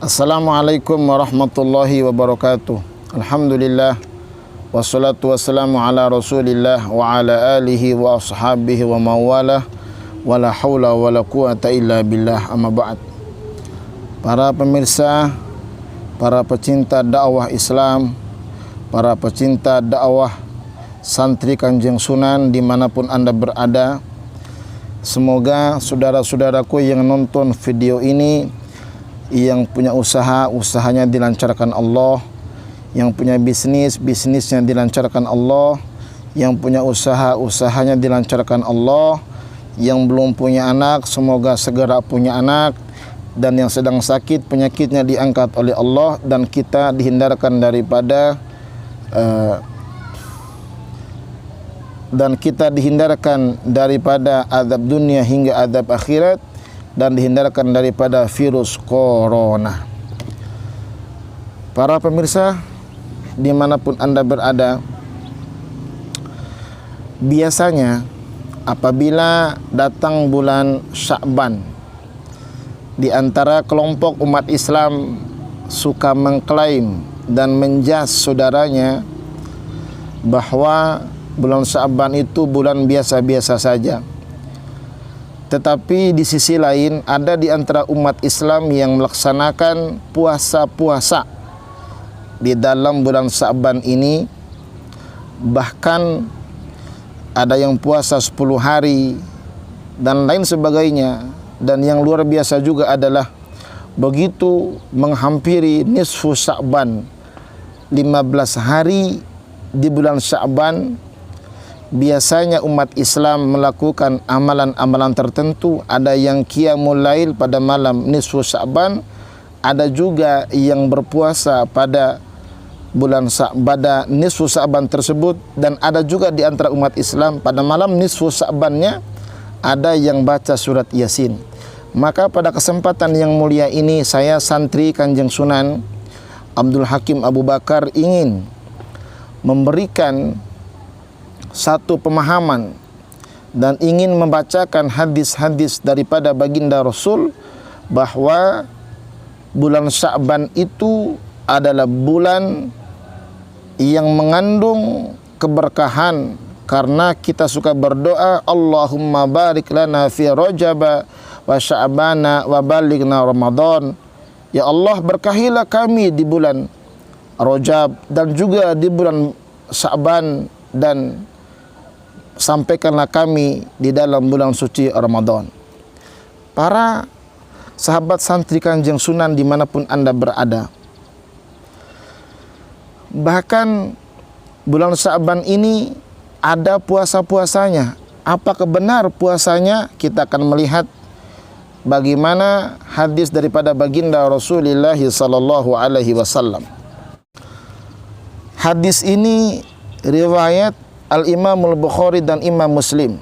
Assalamualaikum warahmatullahi wabarakatuh. Alhamdulillah, wassalatu wassalamu ala rasulillah wa ala alihi wa ashabihi wa mawalah, wala hawla wala quwata illa billah, amma ba'd. Para pemirsa, para pecinta dakwah Islam, para pecinta dakwah santri Kanjeng Sunan dimanapun Anda berada, semoga saudara-saudaraku yang nonton video ini, yang punya usaha, usahanya dilancarkan Allah, yang punya bisnis, bisnisnya dilancarkan Allah, yang punya usaha, usahanya dilancarkan Allah, yang belum punya anak, semoga segera punya anak, dan yang sedang sakit, penyakitnya diangkat oleh Allah, dan kita dihindarkan daripada azab dunia hingga azab akhirat, dan dihindarkan daripada virus corona. Para pemirsa dimanapun Anda berada, biasanya apabila datang bulan Sya'ban, di antara kelompok umat Islam suka mengklaim dan menjas saudaranya bahwa bulan Sya'ban itu bulan biasa-biasa saja. Tetapi di sisi lain ada di antara umat Islam yang melaksanakan puasa-puasa di dalam bulan Sya'ban ini. Bahkan ada yang puasa 10 hari dan lain sebagainya. Dan yang luar biasa juga adalah begitu menghampiri nisfu Sya'ban, 15 hari di bulan Sya'ban, biasanya umat Islam melakukan amalan-amalan tertentu. Ada yang qiyamul lail pada malam nisfu Sya'ban, ada juga yang berpuasa pada bulan pada nisfu Sya'ban tersebut, dan ada juga di antara umat Islam pada malam nisfu Sya'bannya ada yang baca surat Yasin. Maka pada kesempatan yang mulia ini, saya santri Kanjeng Sunan Abdul Hakim Abu Bakar ingin memberikan satu pemahaman dan ingin membacakan hadis-hadis daripada baginda Rasul bahwa bulan Sya'ban itu adalah bulan yang mengandung keberkahan, karena kita suka berdoa, Allahumma barik lana fi Rajab wa Sya'bana wa balighna Ramadan. Ya Allah, berkahilah kami di bulan Rajab dan juga di bulan Sya'ban, dan sampaikanlah kami di dalam bulan suci Ramadan. Para sahabat santri Kanjeng Sunan dimanapun Anda berada, bahkan bulan Sya'ban ini ada puasa-puasanya. Apakah benar puasanya? Kita akan melihat bagaimana hadis daripada baginda Rasulullah sallallahu alaihi wasallam. Hadis ini riwayat Al-Imam Al-Bukhari dan Imam Muslim.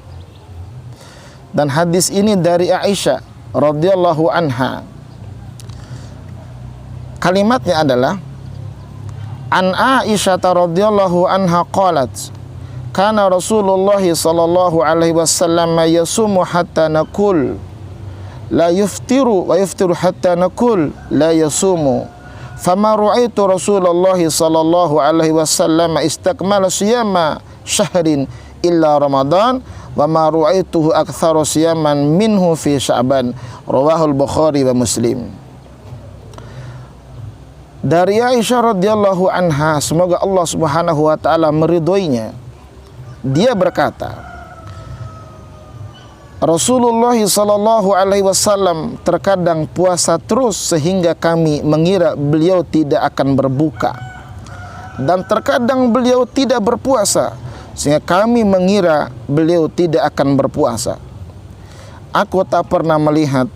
Dan hadis ini dari Aisyah radhiyallahu anha. Kalimatnya adalah, An Aisyah radhiyallahu anha qalat, kana Rasulullah sallallahu alaihi wasallam yasumu hatta naqul la yuftiru wa yuftiru hatta naqul la yasumu. Fama ra'aitu Rasulullah sallallahu alaihi wasallam istakmala siyama syahrin illa Ramadan wa ma ru'aituhu aktsaru siyaman minhu fi Sya'ban. Rawahul Bukhari wa Muslim. Dari Aisyah radhiyallahu anha, semoga Allah Subhanahu wa taala meridhoinya, dia berkata, Rasulullah sallallahu alaihi wasallam terkadang puasa terus sehingga kami mengira beliau tidak akan berbuka, dan terkadang beliau tidak berpuasa sehingga kami mengira beliau tidak akan berpuasa. Aku tak pernah melihat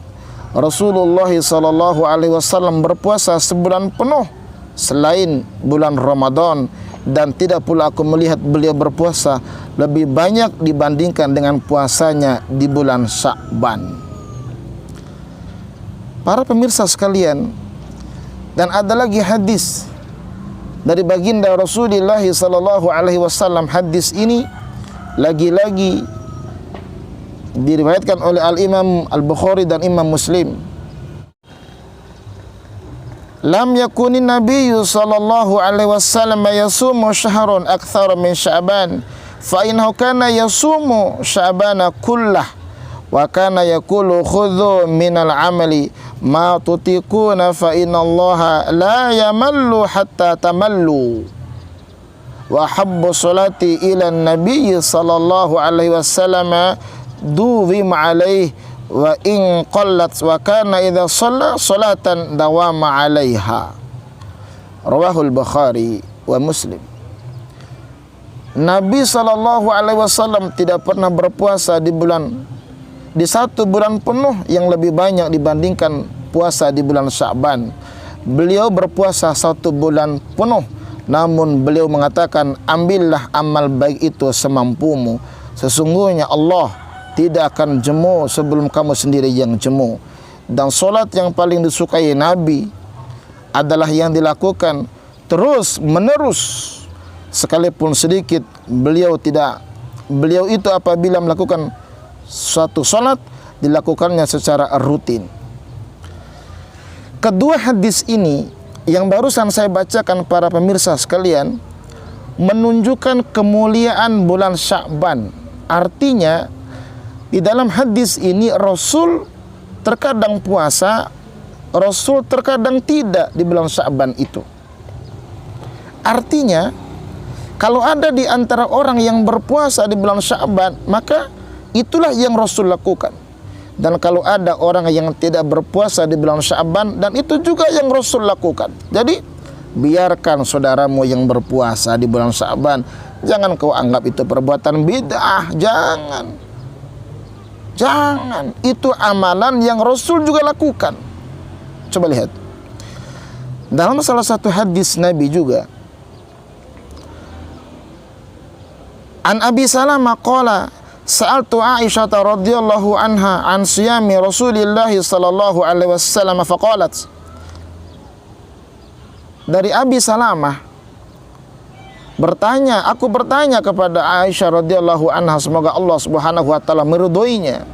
Rasulullah sallallahu alaihi wasallam berpuasa sebulan penuh selain bulan Ramadan, dan tidak pula aku melihat beliau berpuasa lebih banyak dibandingkan dengan puasanya di bulan Sya'ban. Para pemirsa sekalian, dan ada lagi hadis dari baginda Rasulullah sallallahu alaihi wasallam. Hadis ini lagi-lagi diriwayatkan oleh Al-Imam Al-Bukhari dan Imam Muslim. lam yakunin nabiyyu sallallahu alaihi wasallam yasumu syahrun akthar min Sya'ban fa innahu kana yasumu Sya'bana kullah wa kana yaqulu khudhu minal amali ma tutiquna fa innallaha la yamallu hatta tamallu wa habbu salati ila nabiyyi sallallahu alaihi wasallam duwim alaihi wa in qallat wa kana idza shalla salatan dawama 'alaiha. Rawahul Bukhari wa Muslim. Nabi sallallahu alaihi wasallam tidak pernah berpuasa di satu bulan penuh yang lebih banyak dibandingkan puasa di bulan Sya'ban. Beliau berpuasa satu bulan penuh, namun beliau mengatakan, ambillah amal baik itu semampumu. Sesungguhnya Allah tidak akan jemu sebelum kamu sendiri yang jemu. Dan solat yang paling disukai Nabi adalah yang dilakukan terus menerus, sekalipun sedikit. Beliau itu apabila melakukan suatu solat, dilakukannya secara rutin. Kedua hadis ini yang barusan saya bacakan para pemirsa sekalian menunjukkan kemuliaan bulan Sya'ban. Artinya di dalam hadis ini Rasul terkadang puasa, Rasul terkadang tidak di bulan Sya'ban itu. Artinya kalau ada di antara orang yang berpuasa di bulan Sya'ban, maka itulah yang Rasul lakukan. Dan kalau ada orang yang tidak berpuasa di bulan Sya'ban, dan itu juga yang Rasul lakukan. Jadi biarkan saudaramu yang berpuasa di bulan Sya'ban. Jangan kau anggap itu perbuatan bid'ah. Jangan, itu amalan yang Rasul juga lakukan. Coba lihat. Dalam salah satu hadis Nabi juga, An Abi Salamah qala sa'altu Aisyah radhiyallahu anha an siyami Rasulillah sallallahu alaihi wasallam faqalat. Dari Abi Salamah aku bertanya kepada Aisyah radhiyallahu anha, semoga Allah Subhanahu wa taala meridhoinya,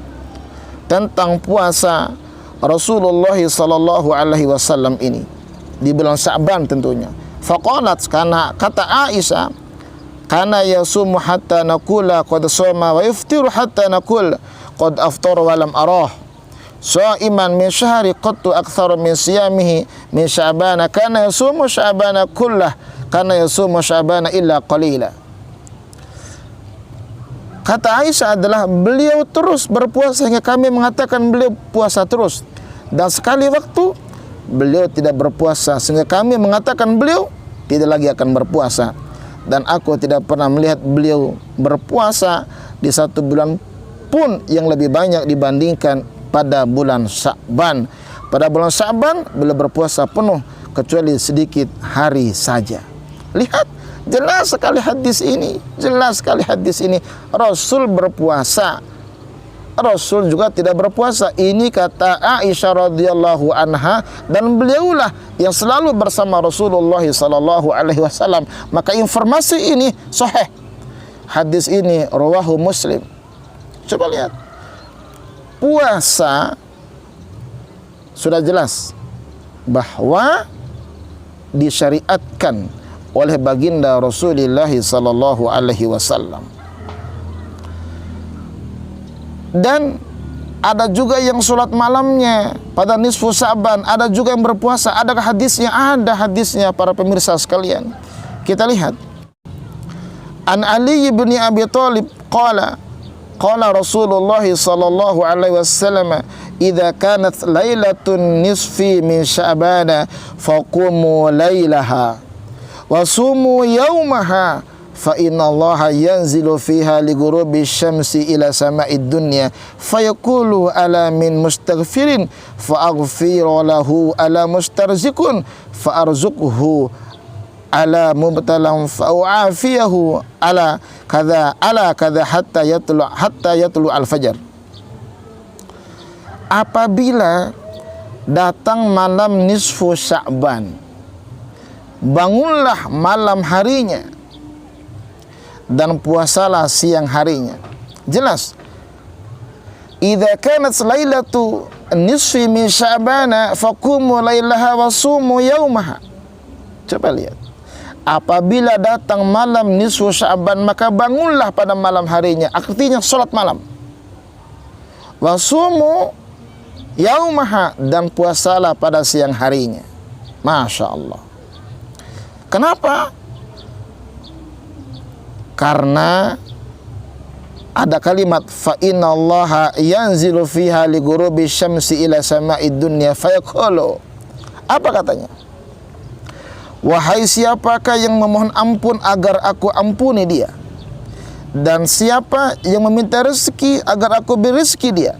tentang puasa Rasulullah sallallahu alaihi wasallam ini di bulan Sya'ban tentunya. Faqalat, karena kata Aisyah, kana yasumu hatta naqula qad shoma wa yuftiru hatta naqul qad aftara wa lam arah sha'iman min syahri qattu aktsara min siyamihi min Sya'ban kana yasumu Sya'bana kullah kana yasumu Sya'bana illa qalila. Kata Aisyah adalah beliau terus berpuasa hingga kami mengatakan beliau puasa terus, dan sekali waktu beliau tidak berpuasa sehingga kami mengatakan beliau tidak lagi akan berpuasa. Dan aku tidak pernah melihat beliau berpuasa di satu bulan pun yang lebih banyak dibandingkan pada bulan Sya'ban. Pada bulan Sya'ban beliau berpuasa penuh kecuali sedikit hari saja. Lihat, jelas sekali hadis ini. Rasul berpuasa, Rasul juga tidak berpuasa. Ini kata Aisyah radhiyallahu anha, dan beliaulah yang selalu bersama Rasulullah sallallahu alaihi wasallam. Maka informasi ini sahih. Hadis ini rawahu Muslim. Coba lihat. Puasa sudah jelas bahwa disyariatkan oleh baginda Rasulullah sallallahu alaihi wasallam. Dan ada juga yang sholat malamnya pada nisfu Sya'ban, ada juga yang berpuasa. Adakah hadisnya? Ada hadisnya para pemirsa sekalian. Kita lihat. An Ali bin Abi Thalib qala Rasulullah sallallahu alaihi wasallam, idza kanat lailatun nisfi min Sya'ban faqumu lailaha wa sumu yaumaha fa inna Allaha yanzilu fiha li ghurubi syamsi ila sama'id dunya fayaqulu ala min mustaghfirin fa aghfiru lahu ala mustarziqun fa arzuqhu ala mubtalam fa u'afiyahu ala kadha hatta yatlu al-fajr. Apabila datang malam nisfu Sya'ban, bangunlah malam harinya dan puasalah siang harinya. Jelas. Idza kanat lailatu nisfi min Sya'bana faqumu lailaha wa sumu yaumaha. Coba lihat. Apabila datang malam nisfu Sya'ban, maka bangunlah pada malam harinya. Artinya salat malam. Wa sumu yaumaha, dan puasalah pada siang harinya. Masya Allah. Kenapa? Karena ada kalimat fa innallaha yanzilu fiha li ghurubi syamsi ila sama'id dunya fayaqulu. Apa katanya? Wahai siapakah yang memohon ampun agar aku ampuni dia, dan siapa yang meminta rezeki agar aku beri rezeki dia.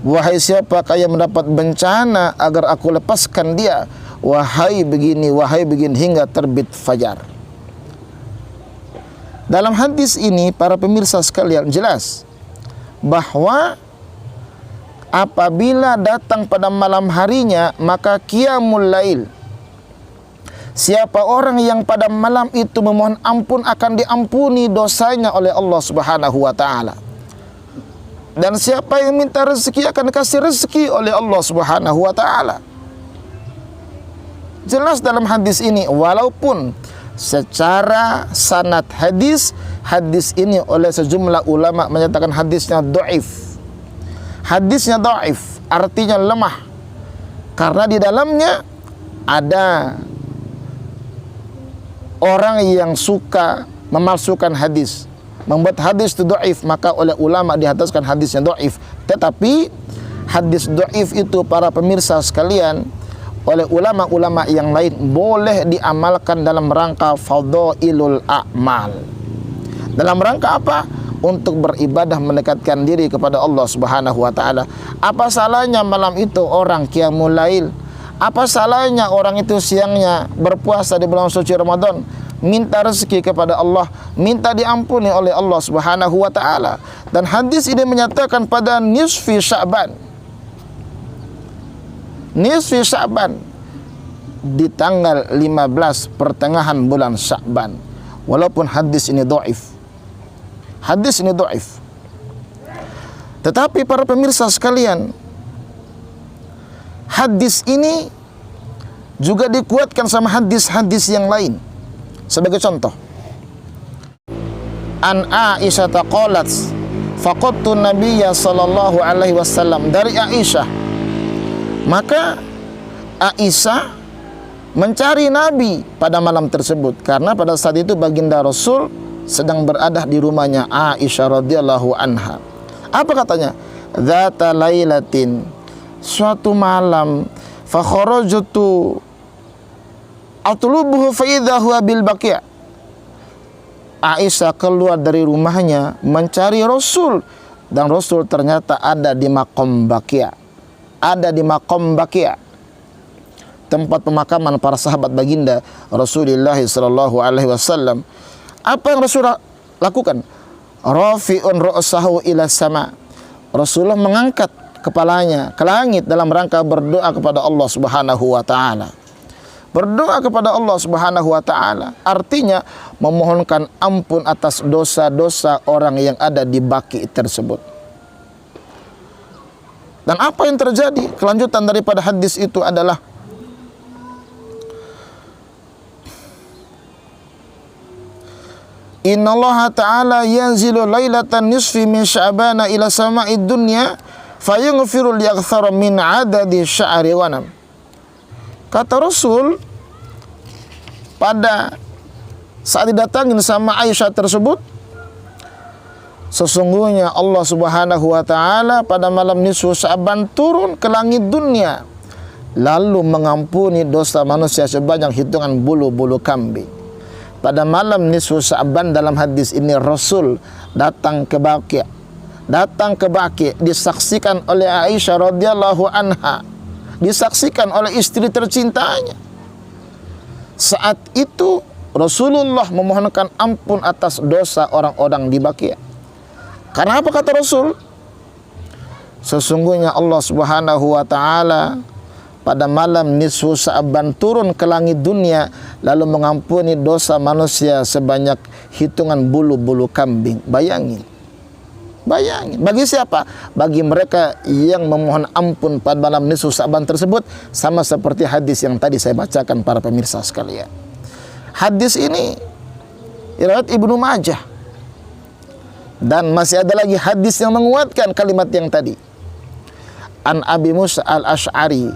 Wahai siapakah yang mendapat bencana agar aku lepaskan dia. Wahai begini hingga terbit fajar. Dalam hadis ini, para pemirsa sekalian, jelas bahwa apabila datang pada malam harinya, maka qiyamul lail. Siapa orang yang pada malam itu memohon ampun akan diampuni dosanya oleh Allah Subhanahu wa taala. Dan siapa yang minta rezeki akan dikasih rezeki oleh Allah Subhanahu wa taala. Jelas dalam hadis ini, walaupun secara sanad hadis ini oleh sejumlah ulama menyatakan hadisnya dhaif. Hadisnya dhaif artinya lemah, karena di dalamnya ada orang yang suka memalsukan hadis, membuat hadis itu dhaif, maka oleh ulama dihataskan hadisnya dhaif. Tetapi hadis dhaif itu, para pemirsa sekalian, oleh ulama-ulama yang lain boleh diamalkan dalam rangka fadhailul a'mal. Dalam rangka apa? Untuk beribadah, mendekatkan diri kepada Allah Subhanahu wa taala. Apa salahnya malam itu orang qiyamul lail? Apa salahnya orang itu siangnya berpuasa di bulan suci Ramadan, minta rezeki kepada Allah, minta diampuni oleh Allah Subhanahu wa taala. Dan hadis ini menyatakan pada nisfi Sya'ban. Nisfi Sya'ban, di tanggal 15 pertengahan bulan Sya'ban. Walaupun hadis ini dhaif. Hadis ini dhaif. Tetapi para pemirsa sekalian, hadis ini juga dikuatkan sama hadis-hadis yang lain. Sebagai contoh, an Aisyah qalat faqadtu Nabiyya sallallahu alaihi wasallam, dari Aisyah, maka Aisyah mencari Nabi pada malam tersebut, karena pada saat itu baginda Rasul sedang berada di rumahnya Aisyah radhiyallahu anha. Apa katanya? Dzata lailatin, suatu malam, fa kharajtu atlubuhu fa idza huwa bil Baqi'. Aisyah keluar dari rumahnya mencari Rasul, dan Rasul ternyata ada di maqam Baqi'. Ada di maqam Baqi', tempat pemakaman para sahabat baginda Rasulullah sallallahu alaihi wasallam. Apa yang Rasul lakukan? Rafi'un ra'sahu ila sama. Rasulullah mengangkat kepalanya ke langit dalam rangka berdoa kepada Allah Subhanahu wa taala. Berdoa kepada Allah Subhanahu wa taala artinya memohonkan ampun atas dosa-dosa orang yang ada di Baqi' tersebut. Dan apa yang terjadi? Kelanjutan daripada hadis itu adalah innallaha ta'ala yanzilu lailatan nisfi min Sya'bana ila sama'id dunya fayaghfiru liaktsara min adadi sya'ri ghanam. Kata Rasul pada saat didatangin sama Aisyah tersebut, sesungguhnya Allah Subhanahu wa taala pada malam nisfu Sya'ban turun ke langit dunia, lalu mengampuni dosa manusia sebanyak hitungan bulu-bulu kambing. Pada malam nisfu Sya'ban dalam hadis ini Rasul datang ke Baqi'. Datang ke Baqi', disaksikan oleh Aisyah radhiyallahu anha, disaksikan oleh istri tercintanya. Saat itu Rasulullah memohonkan ampun atas dosa orang-orang di Baqi'. Karena apa kata Rasul? Sesungguhnya Allah Subhanahu wa taala pada malam nisfu Sya'ban turun ke langit dunia lalu mengampuni dosa manusia sebanyak hitungan bulu-bulu kambing. Bayangin. Bayangin, bagi siapa? Bagi mereka yang memohon ampun pada malam nisfu Sya'ban tersebut, sama seperti hadis yang tadi saya bacakan para pemirsa sekalian. Hadis ini riwayat Ibnu Majah. Dan masih ada lagi hadis yang menguatkan kalimat yang tadi. An Abi Musa al-Ash'ari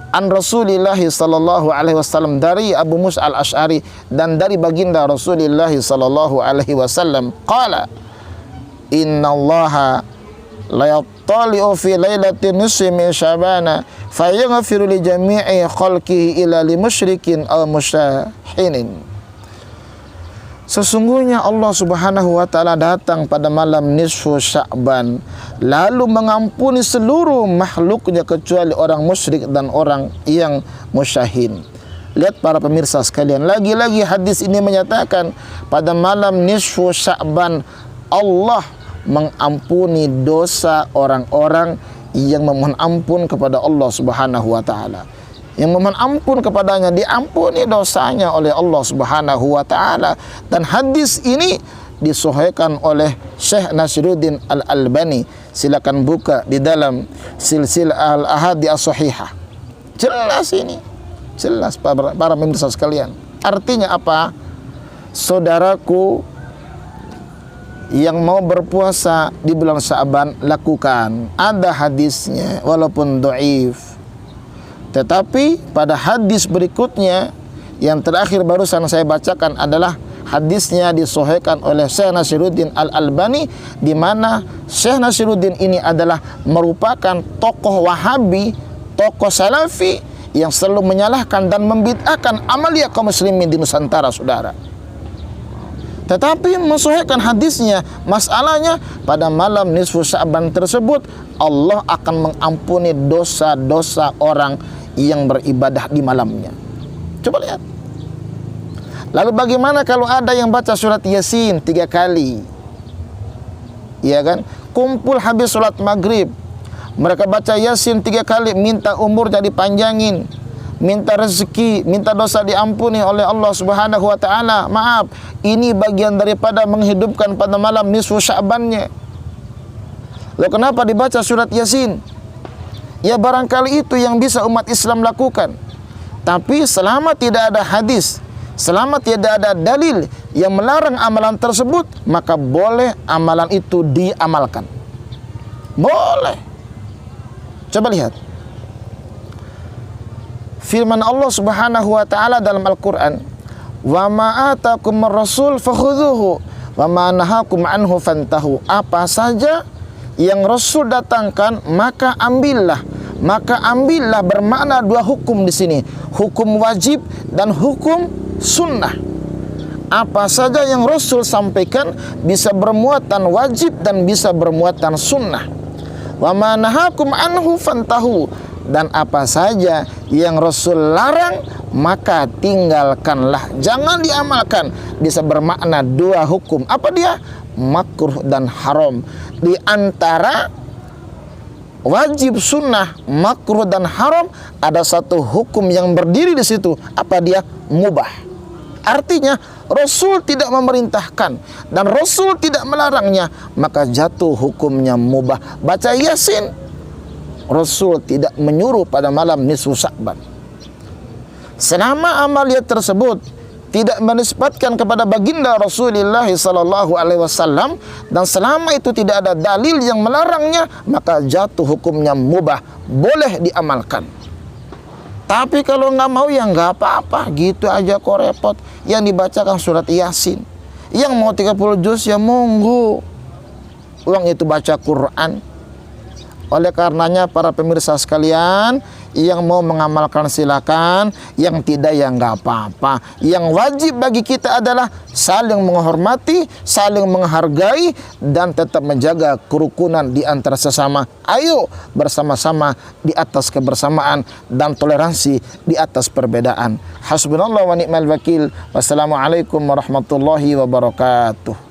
an Rasulillah sallallahu alaihi wasallam, dari Abu Musa al-Ash'ari dan dari baginda Rasulullah sallallahu alaihi wasallam, qala innallaha la yattali'u fi lailatin nisfi min Sya'bana fayaghfiru li jami'i khalqihi illa li musyrikin aw musyahinin. Sesungguhnya Allah Subhanahu wa taala datang pada malam nisfu Sya'ban lalu mengampuni seluruh makhluknya kecuali orang musyrik dan orang yang musyahin. Lihat para pemirsa sekalian, lagi-lagi hadis ini menyatakan pada malam nisfu Sya'ban Allah mengampuni dosa orang-orang yang memohon ampun kepada Allah Subhanahu wa taala. Yang memohon ampun kepadanya diampuni dosanya oleh Allah Subhanahu wa taala. Dan hadis ini disahihkan oleh Syekh Nasiruddin Al-Albani. Silakan buka di dalam Silsilah Al-Ahadits As-Shahihah. Jelas ini. Jelas para pemirsa sekalian. Artinya apa? Saudaraku yang mau berpuasa di bulan Sya'ban, lakukan. Ada hadisnya walaupun dhaif. Tetapi pada hadis berikutnya yang terakhir barusan saya bacakan adalah hadisnya disahihkan oleh Syekh Nasiruddin Al-Albani, di mana Syekh Nasiruddin ini adalah merupakan tokoh Wahabi, tokoh Salafi yang selalu menyalahkan dan membid'ahkan amalia kaum muslimin di Nusantara, saudara. Tetapi mensahihkan hadisnya, masalahnya pada malam nisfu Sya'ban tersebut Allah akan mengampuni dosa-dosa orang yang beribadah di malamnya. Coba lihat. Lalu bagaimana kalau ada yang baca surat Yasin 3 kali? Iya kan? Kumpul habis sholat maghrib, mereka baca Yasin 3 kali, minta umurnya dipanjangin, minta rezeki, minta dosa diampuni oleh Allah Subhanahu wa taala. Maaf, ini bagian daripada menghidupkan pada malam nisfu Sya'bannya. Lalu kenapa dibaca surat Yasin? Ya barangkali itu yang bisa umat Islam lakukan. Tapi selama tidak ada hadis, selama tidak ada dalil yang melarang amalan tersebut, maka boleh amalan itu diamalkan. Boleh. Coba lihat firman Allah Subhanahu wa taala dalam Al-Qur'an, "Wa ma atakum ar-rasul fakhudhuhu wa ma nahakum anhu fantahu." Apa saja yang Rasul datangkan maka ambillah. Maka ambillah bermakna 2 hukum di sini, hukum wajib dan hukum sunnah. Apa saja yang Rasul sampaikan bisa bermuatan wajib dan bisa bermuatan sunnah. Wa ma nahakum anhu fantahu, dan apa saja yang Rasul larang maka tinggalkanlah, jangan diamalkan. Bisa bermakna 2 hukum. Apa dia? Makruh dan haram. Di antara wajib, sunnah, makruh dan haram ada satu hukum yang berdiri di situ. Apa dia? Mubah. Artinya Rasul tidak memerintahkan dan Rasul tidak melarangnya, maka jatuh hukumnya mubah. Baca Yasin, Rasul tidak menyuruh pada malam nisfu Sya'ban. Selama amalia tersebut tidak menisbatkan kepada baginda Rasulullah sallallahu alaihi wasallam dan selama itu tidak ada dalil yang melarangnya, maka jatuh hukumnya mubah, boleh diamalkan. Tapi kalau nggak mau ya nggak apa-apa, gitu aja kok repot. Yang dibacakan surat Yasin, yang mau 30 juz ya monggo, uang itu baca Quran. Oleh karenanya para pemirsa sekalian, yang mau mengamalkan silakan, yang tidak ya nggak apa-apa. Yang wajib bagi kita adalah saling menghormati, saling menghargai, dan tetap menjaga kerukunan di antara sesama. Ayo bersama-sama di atas kebersamaan dan toleransi di atas perbedaan. Hasbunallah wa ni'mal wakil. Wassalamualaikum warahmatullahi wabarakatuh.